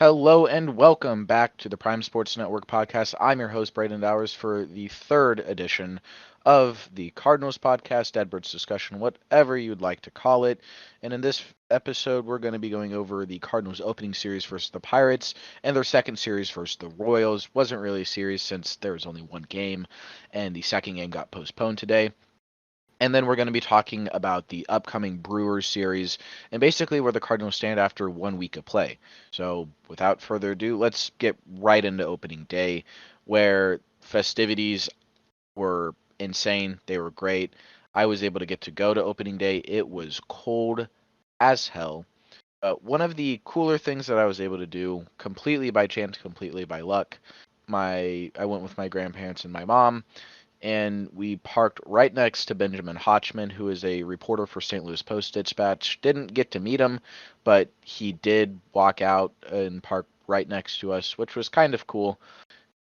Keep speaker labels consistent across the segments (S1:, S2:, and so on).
S1: Hello and welcome back to the Prime Sports Network podcast. I'm your host, Braden Dowers, for the third edition of the Cardinals Podcast, Redbirds discussion, whatever you'd like to call it. And in this episode, we're going to be going over the Cardinals opening series versus the Pirates and their second series versus the Royals. Wasn't really a series since there was only one game, and the second game got postponed today. And then we're going to be talking about the upcoming Brewers series and basically where the Cardinals stand after 1 week of play. So without further ado, let's get right into opening day, where festivities were insane. They were great. I was able to get to go to opening day. It was cold as hell. One of the cooler things that I was able to do, completely by chance, completely by luck, I went with my grandparents and my mom, and we parked right next to Benjamin Hotchman, who is a reporter for St. Louis Post-Dispatch. Didn't get to meet him, but he did walk out and park right next to us, which was kind of cool.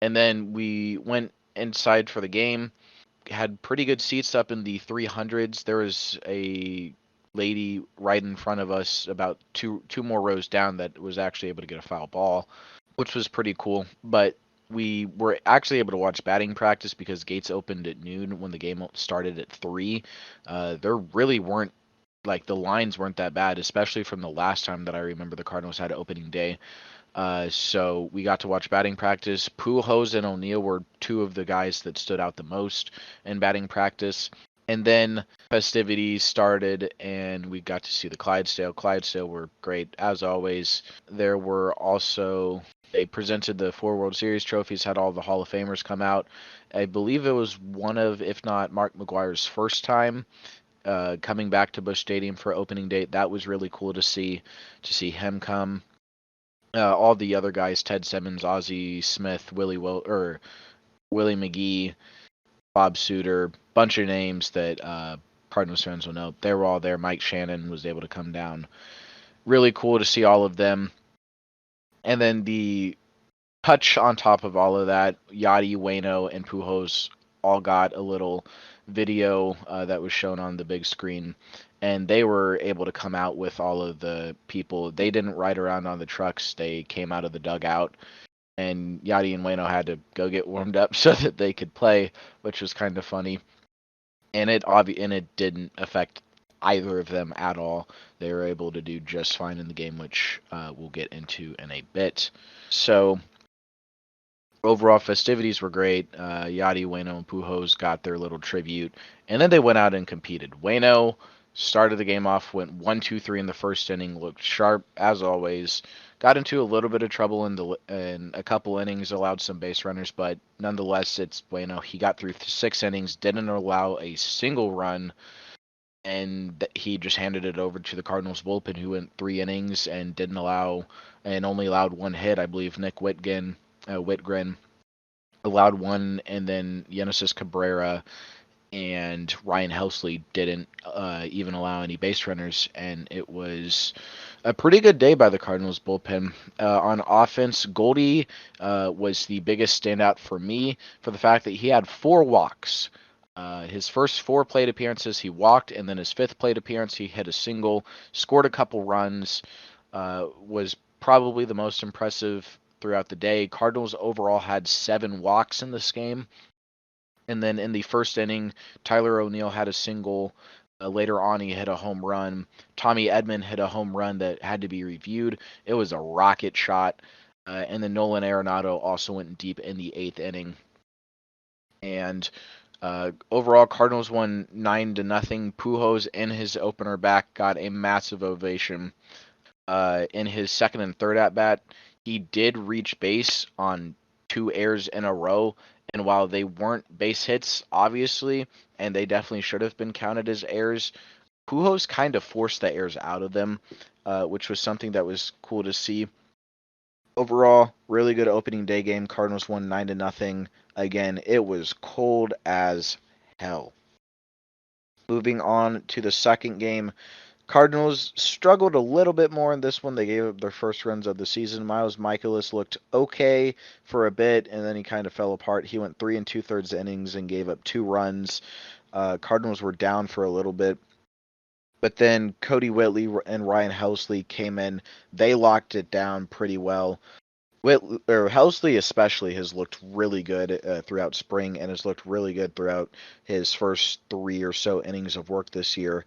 S1: And then we went inside for the game. Had pretty good seats up in the 300s. There was a lady right in front of us, about two more rows down, that was actually able to get a foul ball, which was pretty cool. But we were actually able to watch batting practice because gates opened at noon when the game started at 3. There really weren't, like, the lines weren't that bad, especially from the last time that I remember the Cardinals had opening day. So we got to watch batting practice. Pujols and O'Neill were two of the guys that stood out the most in batting practice. And then festivities started, and we got to see the Clydesdale. Clydesdale were great, as always. There were also, they presented the 4 World Series trophies, had all the Hall of Famers come out. I believe it was one of, if not Mark McGwire's first time coming back to Busch Stadium for opening date. That was really cool to see him come. All the other guys, Ted Simmons, Ozzie Smith, Willie McGee, Bob Suter, bunch of names that Cardinals fans will know. They were all there. Mike Shannon was able to come down. Really cool to see all of them. And then the touch on top of all of that, Yachty, Waino, and Pujols all got a little video that was shown on the big screen, and they were able to come out with all of the people. They didn't ride around on the trucks. They came out of the dugout, and Yachty and Waino had to go get warmed up so that they could play, which was kind of funny. And it didn't affect either of them at all. They were able to do just fine in the game, which we'll get into in a bit. So overall festivities were great. Yachty, Waino, and Pujols got their little tribute, and then they went out and competed. Waino started the game off, went 1-2-3 in the first inning, looked sharp as always. Got into a little bit of trouble in a couple innings, allowed some base runners, but nonetheless, it's Waino. He got through 6 innings, didn't allow a single run, and he just handed it over to the Cardinals bullpen, who went 3 innings and only allowed one hit. I believe Nick Whitgren allowed one, and then Genesis Cabrera and Ryan Helsley didn't even allow any base runners, and it was a pretty good day by the Cardinals bullpen. On offense, Goldie was the biggest standout for me for the fact that he had 4 walks. His first 4 plate appearances, he walked, and then his 5th plate appearance, he hit a single, scored a couple runs, was probably the most impressive throughout the day. Cardinals overall had 7 walks in this game. And then in the first inning, Tyler O'Neill had a single. Later on, he hit a home run. Tommy Edman hit a home run that had to be reviewed. It was a rocket shot. And then Nolan Arenado also went deep in the 8th inning. And overall, Cardinals won 9-0. Pujols in his opener back got a massive ovation. In his second and third at bat, he did reach base on 2 errors in a row. And while they weren't base hits, obviously, and they definitely should have been counted as errors, Pujols kind of forced the errors out of them, which was something that was cool to see. Overall, really good opening day game. Cardinals won 9-0. Again, it was cold as hell. Moving on to the second game, Cardinals struggled a little bit more in this one. They gave up their first runs of the season. Miles Mikolas looked okay for a bit, and then he kind of fell apart. He went 3 2/3 innings and gave up 2 runs. Cardinals were down for a little bit, But then Cody Whitley and Ryan Helsley came in. They locked it down pretty well. Helsley especially has looked really good throughout spring and has looked really good throughout his first 3 or so innings of work this year.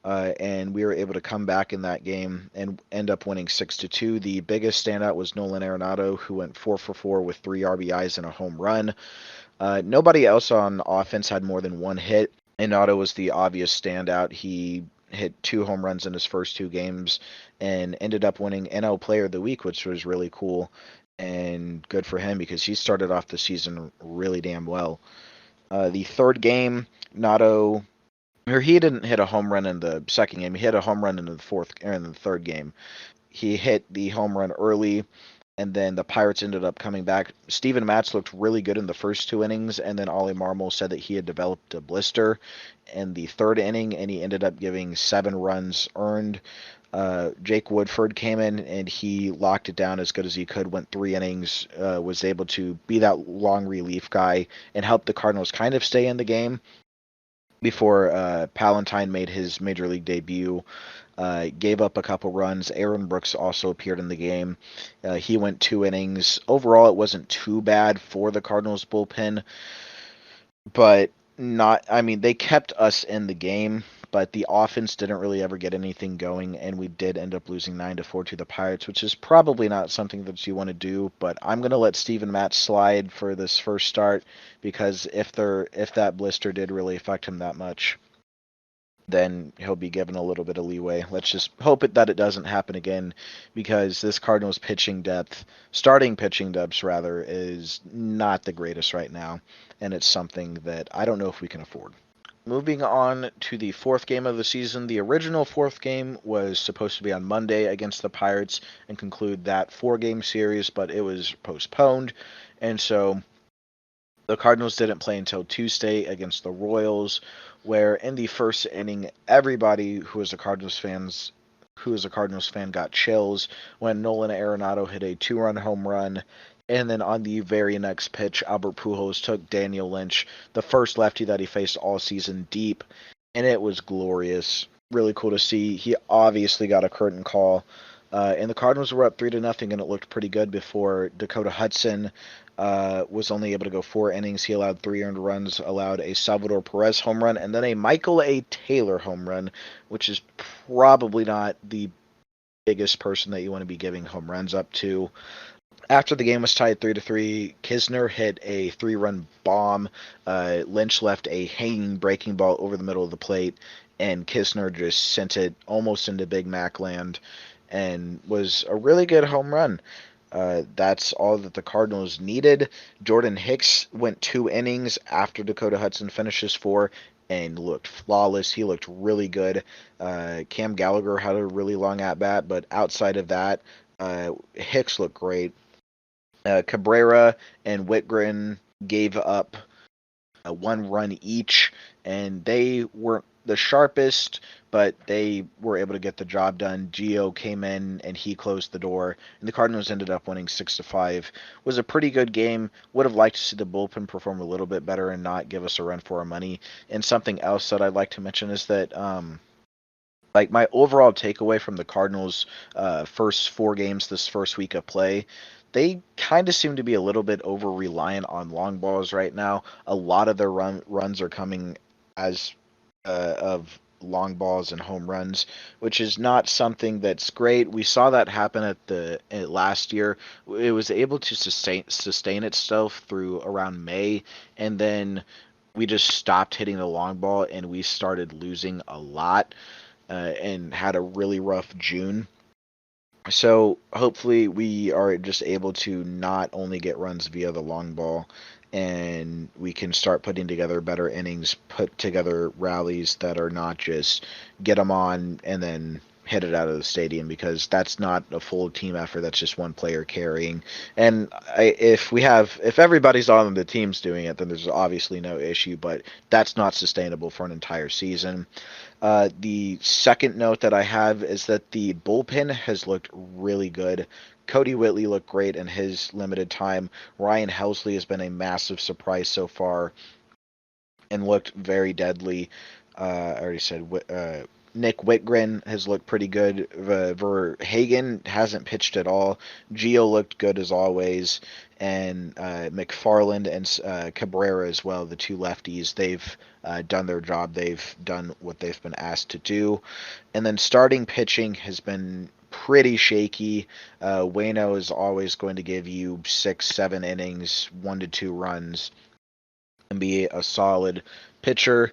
S1: And we were able to come back in that game and end up winning 6-2. The biggest standout was Nolan Arenado, who went 4 for 4 with 3 RBIs and a home run. Nobody else on offense had more than one hit. Arenado was the obvious standout. He hit 2 home runs in his first 2 games and ended up winning NL Player of the Week, which was really cool and good for him because he started off the season really damn well. The third game, Nato, or he didn't hit a home run in the second game. He hit a home run in the third game. He hit the home run early, and then the Pirates ended up coming back. Steven Matz looked really good in the first 2 innings, and then Ollie Marmol said that he had developed a blister in the third inning, and he ended up giving 7 runs earned. Jake Woodford came in and he locked it down as good as he could, went 3 innings, was able to be that long relief guy and help the Cardinals kind of stay in the game before Palentine made his major league debut. Gave up a couple runs. Aaron Brooks also appeared in the game. He went 2 innings. Overall, it wasn't too bad for the Cardinals bullpen, but they kept us in the game, but the offense didn't really ever get anything going, and we did end up losing 9-4 to the Pirates, which is probably not something that you want to do, but I'm going to let Steven Matz slide for this first start because if that blister did really affect him that much, then he'll be given a little bit of leeway. Let's just hope that it doesn't happen again because this Cardinals starting pitching depth rather, is not the greatest right now, and it's something that I don't know if we can afford. Moving on to the fourth game of the season. The original fourth game was supposed to be on Monday against the Pirates and conclude that 4-game series, but it was postponed, and so the Cardinals didn't play until Tuesday against the Royals, where in the first inning, everybody who is a Cardinals fan got chills when Nolan Arenado hit a 2-run home run. And then on the very next pitch, Albert Pujols took Daniel Lynch, the first lefty that he faced all season, deep, and it was glorious. Really cool to see. He obviously got a curtain call. And the Cardinals were up 3-0, and it looked pretty good before Dakota Hudson was only able to go 4 innings. He allowed 3 earned runs, allowed a Salvador Perez home run, and then a Michael A. Taylor home run, which is probably not the biggest person that you want to be giving home runs up to. After the game was tied 3-3, Kisner hit a 3-run bomb. Lynch left a hanging breaking ball over the middle of the plate, and Kisner just sent it almost into Big Mac land, and was a really good home run. That's all that the Cardinals needed. Jordan Hicks went 2 innings after Dakota Hudson finishes 4 and looked flawless. He looked really good. Cam Gallagher had a really long at-bat, but outside of that, Hicks looked great. Cabrera and Whitgren gave up 1 run each, and they weren't the sharpest, but they were able to get the job done. Gio came in and he closed the door, and the Cardinals ended up winning 6-5. Was a pretty good game. Would have liked to see the bullpen perform a little bit better and not give us a run for our money. And something else that I'd like to mention is that my overall takeaway from the Cardinals' first 4 games this first week of play, they kind of seem to be a little bit over reliant on long balls right now. A lot of their runs are coming as of long balls and home runs, which is not something that's great. We saw that happen at last year. It was able to sustain itself through around May, and then we just stopped hitting the long ball and we started losing a lot, and had a really rough June. So hopefully we are just able to not only get runs via the long ball, and we can start putting together better innings, put together rallies that are not just get them on and then hit it out of the stadium, because that's not a full team effort. That's just one player carrying. And if everybody's on the team's doing it, then there's obviously no issue, but that's not sustainable for an entire season. The second note that I have is that the bullpen has looked really good. Cody Whitley looked great in his limited time. Ryan Helsley has been a massive surprise so far and looked very deadly. I already said Nick Whitgren has looked pretty good. Verhagen hasn't pitched at all. Gio looked good as always. And McFarland and Cabrera as well, the two lefties, they've done their job. They've done what they've been asked to do. And then starting pitching has been pretty shaky. Waino is always going to give you 6, 7 innings, 1 to 2 runs, and be a solid pitcher.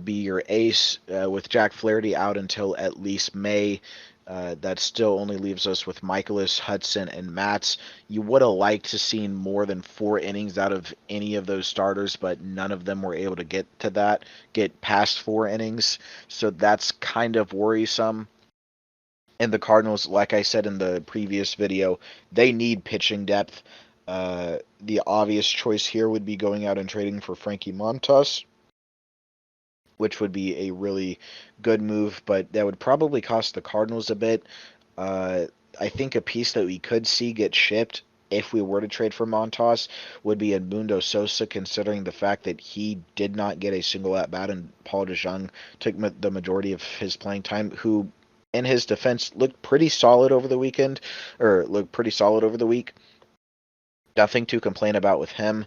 S1: Be your ace with Jack Flaherty out until at least May. That still only leaves us with Michaelis, Hudson, and Matz. You would have liked to seen more than 4 innings out of any of those starters, but none of them were able to get past 4 innings. So that's kind of worrisome. And the Cardinals, like I said in the previous video, they need pitching depth. The obvious choice here would be going out and trading for Frankie Montas, which would be a really good move, but that would probably cost the Cardinals a bit. I think a piece that we could see get shipped if we were to trade for Montas would be Edmundo Sosa, considering the fact that he did not get a single at bat and Paul DeJong took the majority of his playing time, who, in his defense, looked pretty solid over the weekend, or looked pretty solid over the week. Nothing to complain about with him.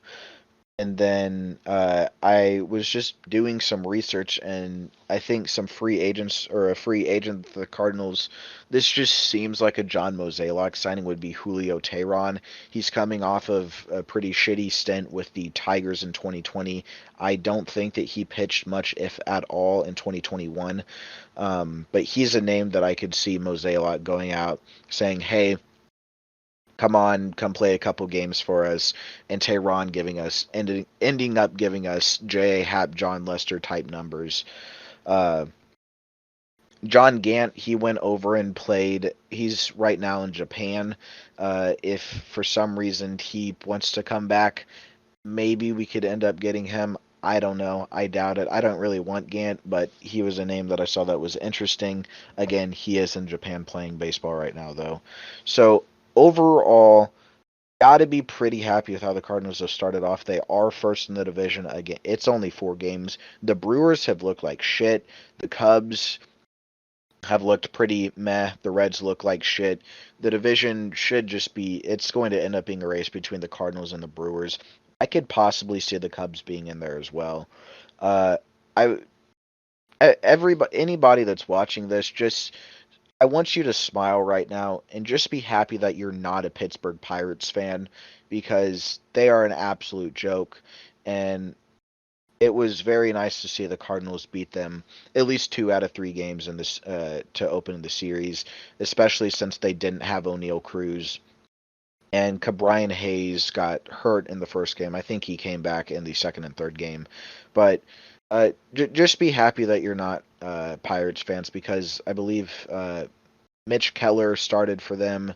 S1: And then I was just doing some research, and I think some free agents, or a free agent the Cardinals, this just seems like a John Mozeliak signing, would be Julio Teheran. He's coming off of a pretty shitty stint with the Tigers in 2020. I don't think that he pitched much, if at all, in 2021. But he's a name that I could see Mozeliak going out saying, hey, come on, come play a couple games for us, and Teheran ending up giving us J.A. Happ, John Lester type numbers. John Gant, he went over and played. He's right now in Japan. If for some reason he wants to come back, maybe we could end up getting him. I don't know. I doubt it. I don't really want Gant, but he was a name that I saw that was interesting. Again, he is in Japan playing baseball right now, though. So overall, got to be pretty happy with how the Cardinals have started off. They are first in the division. Again, it's only 4 games. The Brewers have looked like shit. The Cubs have looked pretty meh. The Reds look like shit. The division should just be, it's going to end up being a race between the Cardinals and the Brewers. I could possibly see the Cubs being in there as well. Uh, I anybody that's watching this, just I want you to smile right now and just be happy that you're not a Pittsburgh Pirates fan, because they are an absolute joke, and it was very nice to see the Cardinals beat them at least 2 out of 3 games in this to open the series, especially since they didn't have O'Neal Cruz. And Brian Hayes got hurt in the first game. I think he came back in the second and third game. But just be happy that you're not Pirates fans, because I believe Mitch Keller started for them.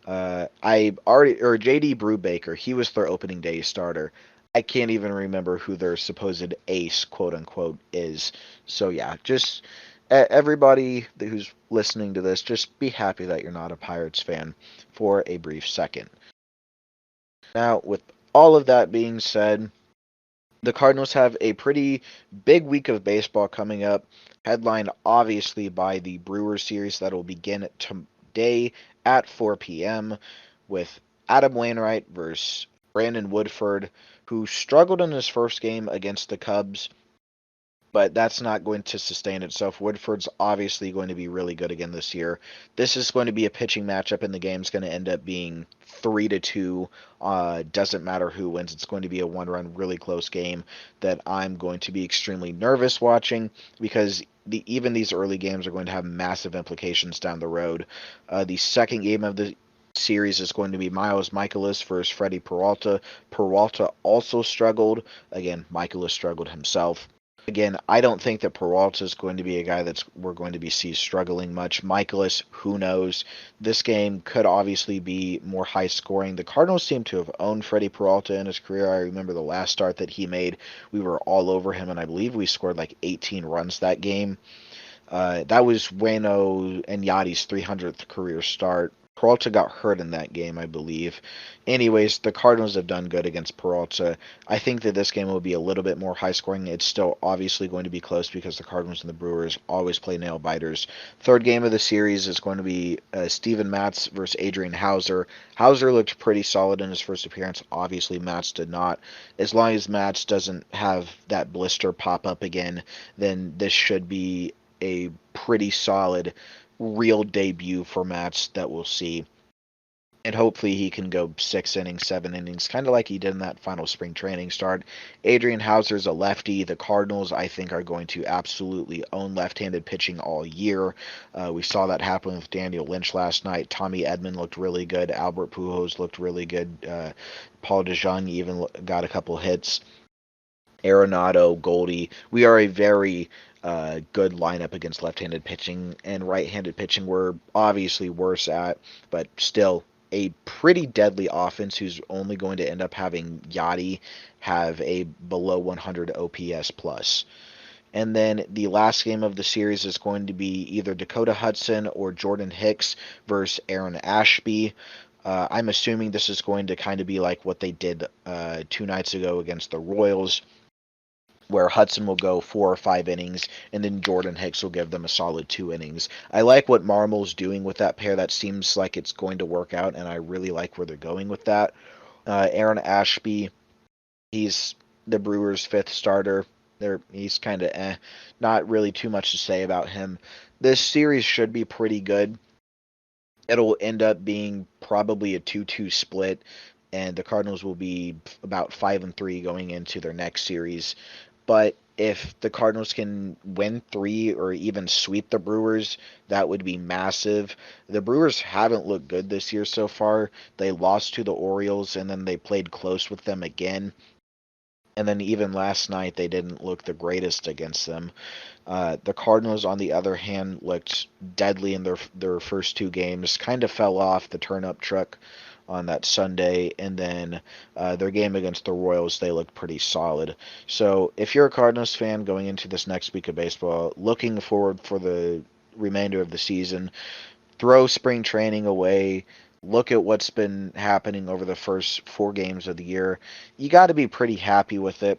S1: JD Brubaker, he was their opening day starter. I can't even remember who their supposed ace, quote unquote, is. So yeah, just everybody who's listening to this, just be happy that you're not a Pirates fan for a brief second. Now, with all of that being said, the Cardinals have a pretty big week of baseball coming up, headlined obviously by the Brewers series that will begin today at 4 p.m. with Adam Wainwright versus Brandon Woodford, who struggled in his first game against the Cubs, but that's not going to sustain itself. Woodford's obviously going to be really good again this year. This is going to be a pitching matchup, and the game's going to end up being 3-2. Doesn't matter who wins. It's going to be a one-run, really close game that I'm going to be extremely nervous watching, because even these early games are going to have massive implications down the road. The second game of the series is going to be Miles Michaelis versus Freddie Peralta. Peralta also struggled. Again, Michaelis struggled himself. Again, I don't think that Peralta is going to be a guy we're going to be struggling much. Michaelis, who knows? This game could obviously be more high scoring. The Cardinals seem to have owned Freddie Peralta in his career. I remember the last start that he made, we were all over him, and I believe we scored like 18 runs that game. That was Waino and Yadi's 300th career start. Peralta got hurt in that game, I believe. Anyways, the Cardinals have done good against Peralta. I think that this game will be a little bit more high scoring. It's still obviously going to be close because the Cardinals and the Brewers always play nail biters. Third game of the series is going to be Steven Matz versus Adrian Hauser. Hauser looked pretty solid in his first appearance. Obviously, Matz did not. As long as Matz doesn't have that blister pop up again, then this should be a pretty solid real debut for Matz that we'll see. And hopefully he can go 6 innings, 7 innings, kind of like he did in that final spring training start. Adrian Hauser's a lefty. The Cardinals, I think, are going to absolutely own left-handed pitching all year. We saw that happen with Daniel Lynch last night. Tommy Edman looked really good. Albert Pujols looked really good. Paul DeJong even got a couple hits. Arenado, Goldie. We are a very good lineup against left-handed pitching, and right-handed pitching we're obviously worse at, but still a pretty deadly offense who's only going to end up having Yachty have a below 100 OPS plus. And then the last game of the series is going to be either Dakota Hudson or Jordan Hicks versus Aaron Ashby. I'm assuming this is going to kind of be like what they did 2 nights ago against the Royals, where Hudson will go 4 or 5 innings, and then Jordan Hicks will give them a solid 2 innings. I like what Marmol's doing with that pair. That seems like it's going to work out, and I really like where they're going with that. Aaron Ashby, he's the Brewers' fifth starter. He's kind of not really too much to say about him. This series should be pretty good. It'll end up being probably a 2-2 split, and the Cardinals will be about 5-3 going into their next series. But if the Cardinals can win three or even sweep the Brewers, that would be massive. The Brewers haven't looked good this year so far. They lost to the Orioles, and then they played close with them again. And then even last night, they didn't look the greatest against them. The Cardinals, on the other hand, looked deadly in their first 2 games. Kind of fell off the turn-up truck on that Sunday, and then their game against the Royals, they looked pretty solid. So if you're a Cardinals fan going into this next week of baseball, looking forward for the remainder of the season, throw spring training away. Look at what's been happening over the first 4 games of the year. You got to be pretty happy with it.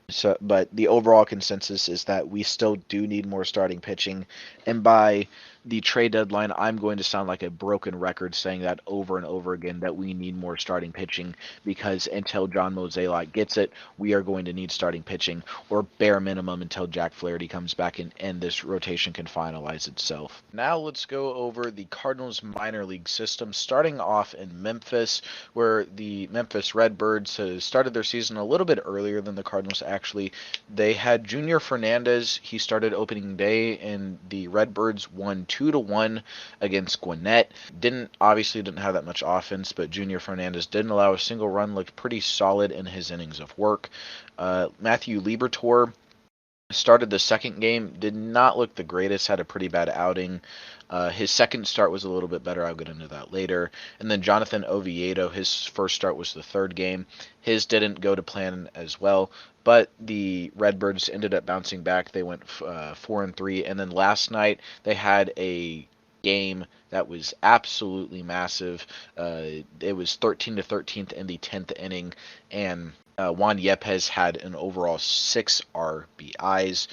S1: So, but the overall consensus is that we still do need more starting pitching, and by the trade deadline, I'm going to sound like a broken record saying that over and over again, that we need more starting pitching, because until John Mozeliak gets it, we are going to need starting pitching, or bare minimum until Jack Flaherty comes back and this rotation can finalize itself. Now let's go over the Cardinals minor league system, starting off in Memphis, where the Memphis Redbirds has started their season a little bit earlier than the Cardinals actually. They had Junior Fernandez. He started opening day, and the Redbirds won 2-1 against Gwinnett. Obviously didn't have that much offense, but Junior Fernandez didn't allow a single run, looked pretty solid in his innings of work. Matthew Liberatore started the second game, did not look the greatest, had a pretty bad outing. His second start was a little bit better. I'll get into that later. And then Jonathan Oviedo, his first start was the third game. His didn't go to plan as well, but the Redbirds ended up bouncing back. They went 4-3, and then last night they had a game that was absolutely massive. It was 13-13 in the 10th inning, and Juan Yepes had an overall 6 RBIs,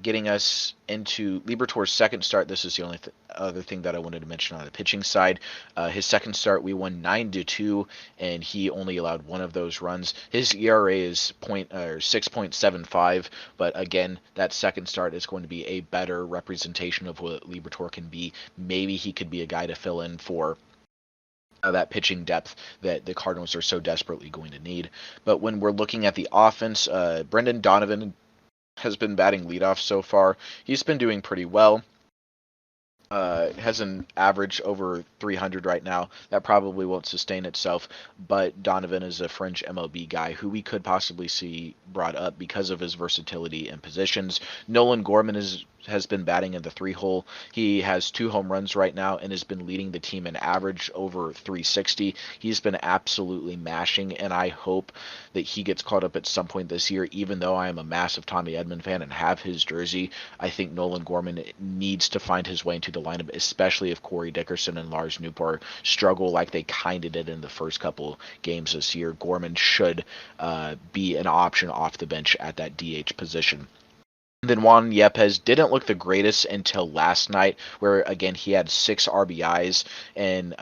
S1: getting us into Liberatore's second start. This is the only other thing that I wanted to mention on the pitching side. His second start, we won 9-2, and he only allowed one of those runs. His ERA is 6.75, but again, that second start is going to be a better representation of what Liberatore can be. Maybe he could be a guy to fill in for that pitching depth that the Cardinals are so desperately going to need. But when we're looking at the offense, Brendan Donovan has been batting leadoff so far. He's been doing pretty well. Has an average over 300 right now. That probably won't sustain itself, but Donovan is a fringe MLB guy who we could possibly see brought up because of his versatility and positions. Nolan Gorman has been batting in the 3-hole. He has 2 home runs right now and has been leading the team in average over 360. He's been absolutely mashing, and I hope that he gets caught up at some point this year. Even though I am a massive Tommy Edman fan and have his jersey, I think Nolan Gorman needs to find his way into the lineup, especially if Corey Dickerson and Lars Newport struggle like they kind of did in the first couple games this year. Gorman should be an option off the bench at that DH position. Then Juan Yepes didn't look the greatest until last night, where again he had 6 RBIs and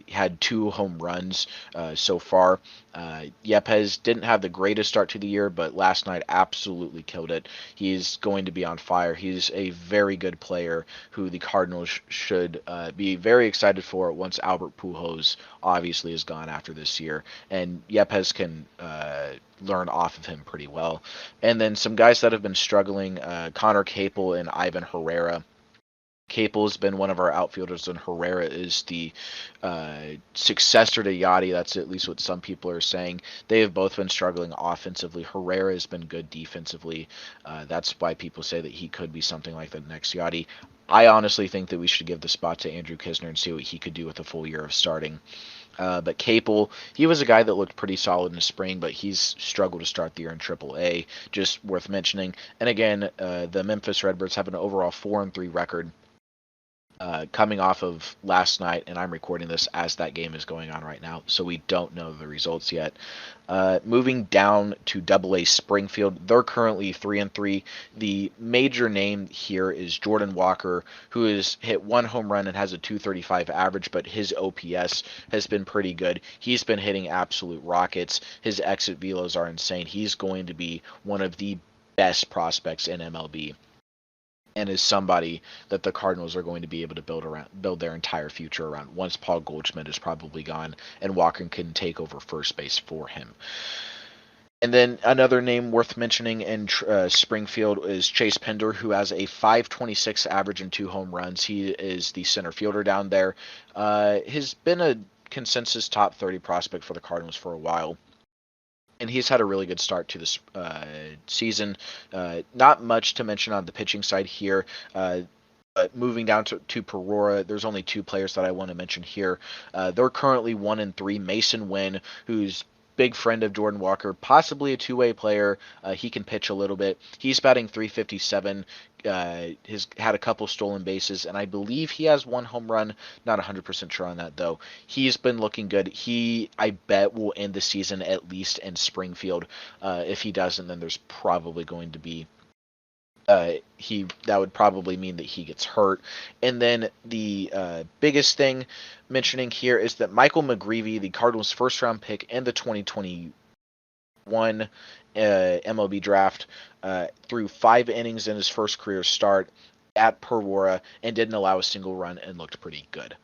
S1: had 2 home runs so far. Yepes didn't have the greatest start to the year, but last night absolutely killed it. He's going to be on fire. He's a very good player who the Cardinals should be very excited for once Albert Pujols obviously is gone after this year, and Yepes can learn off of him pretty well. And then some guys that have been struggling, Connor Capel and Ivan Herrera. Capel's been one of our outfielders, and Herrera is the successor to Yachty. That's at least what some people are saying. They have both been struggling offensively. Herrera has been good defensively. That's why people say that he could be something like the next Yachty. I honestly think that we should give the spot to Andrew Kisner and see what he could do with a full year of starting. But Capel, he was a guy that looked pretty solid in the spring, but he's struggled to start the year in AAA. Just worth mentioning. And again, the Memphis Redbirds have an overall 4-3 record. Coming off of last night, and I'm recording this as that game is going on right now, so we don't know the results yet. Moving down to AA Springfield, they're currently 3-3. The major name here is Jordan Walker, who has hit 1 home run and has a .235 average, but his OPS has been pretty good. He's been hitting absolute rockets. His exit velos are insane. He's going to be one of the best prospects in MLB, and is somebody that the Cardinals are going to be able to build their entire future around once Paul Goldschmidt is probably gone and Walker can take over first base for him. And then another name worth mentioning in Springfield is Chase Pinder, who has a .526 average and 2 home runs. He is the center fielder down there. He's been a consensus top 30 prospect for the Cardinals for a while, and he's had a really good start to this season. Not much to mention on the pitching side here. But moving down to Peoria, there's only 2 players that I want to mention here. They're currently 1-3. Mason Wynn, who's big friend of Jordan Walker, possibly a two-way player. He can pitch a little bit. He's batting .357. Has had a couple stolen bases, and I believe he has 1 home run. Not 100% sure on that, though. He's been looking good. He, I bet, will end the season at least in Springfield. If he doesn't, then there's probably going to be that would probably mean that he gets hurt. And then the biggest thing mentioning here is that Michael McGreevy, the Cardinals' first-round pick in the 2021 MLB draft, threw 5 innings in his first career start at Peoria and didn't allow a single run and looked pretty good.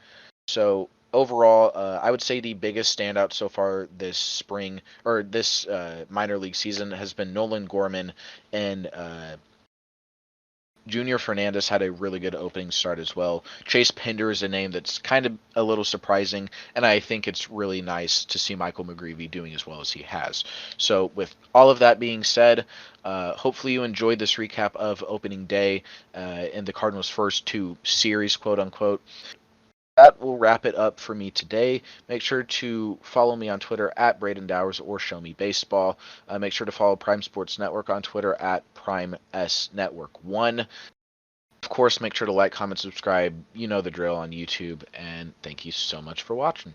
S1: So overall, I would say the biggest standout so far this spring, or this minor league season, has been Nolan Gorman, and Junior Fernandez had a really good opening start as well. Chase Pinder is a name that's kind of a little surprising, and I think it's really nice to see Michael McGreevy doing as well as he has. So with all of that being said, hopefully you enjoyed this recap of opening day in the Cardinals' first 2 series, quote-unquote. That will wrap it up for me today. Make sure to follow me on Twitter at Braden Dowers or Show Me Baseball. Make sure to follow Prime Sports Network on Twitter at Prime S Network 1. Of course, make sure to like, comment, subscribe. You know the drill on YouTube. And thank you so much for watching.